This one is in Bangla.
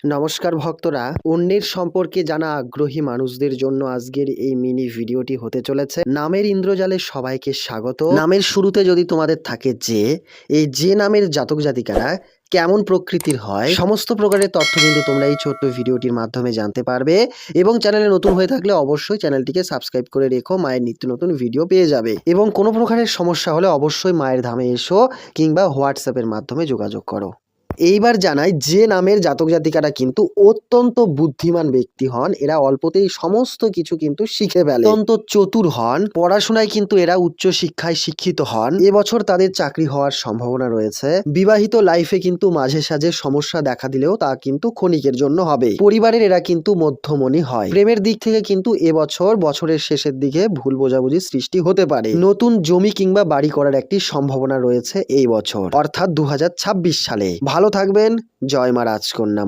নমস্কার ভক্তরা, অন্যের সম্পর্কে জানা আগ্রহী মানুষদের জন্য আজকের এই মিনি ভিডিওটি হতে চলেছে। নামের ইন্দ্রজালে সবাইকে স্বাগত। নামের শুরুতে যদি তোমাদের থাকে যে নামের জাতক জাতিকারা কেমন প্রকৃতির হয়, সমস্ত প্রকারের তথ্য কিন্তু তোমরা এই ছোট্ট ভিডিওটির মাধ্যমে জানতে পারবে। এবং চ্যানেলে নতুন হয়ে থাকলে অবশ্যই চ্যানেলটিকে সাবস্ক্রাইব করে রেখো, মায়ের নিত্য নতুন ভিডিও পেয়ে যাবে। এবং কোনো প্রকারের সমস্যা হলে অবশ্যই মায়ের ধামে এসো কিংবা হোয়াটসঅ্যাপের মাধ্যমে যোগাযোগ করো। এইবার জানাই, যে নামের জাতক জাতিকারা কিন্তু অত্যন্ত বুদ্ধিমান ব্যক্তি হন, এরা অল্পতেই সমস্ত কিছু কিন্তু শিখে ফেলে, অত্যন্ত চতুর হন, পড়াশোনায় কিন্তু এরা উচ্চ শিক্ষায় শিক্ষিত হন। এবছর তাদের চাকরি হওয়ার সম্ভাবনা রয়েছে। বিবাহিত লাইফে কিন্তু মাঝে সাঝে সমস্যা দেখা দিলেও তা কিন্তু ক্ষণিকের জন্য হবে। পরিবারের এরা কিন্তু মধ্যমণি হয়। প্রেমের দিক থেকে কিন্তু এবছর বছরের শেষের দিকে ভুল বোঝাবুঝি সৃষ্টি হতে পারে। নতুন জমি কিংবা বাড়ি করার একটি সম্ভাবনা রয়েছে এই বছর, অর্থাৎ 2026 সালে। ভালো থাকবেন। জয় মা রাজকন্যা।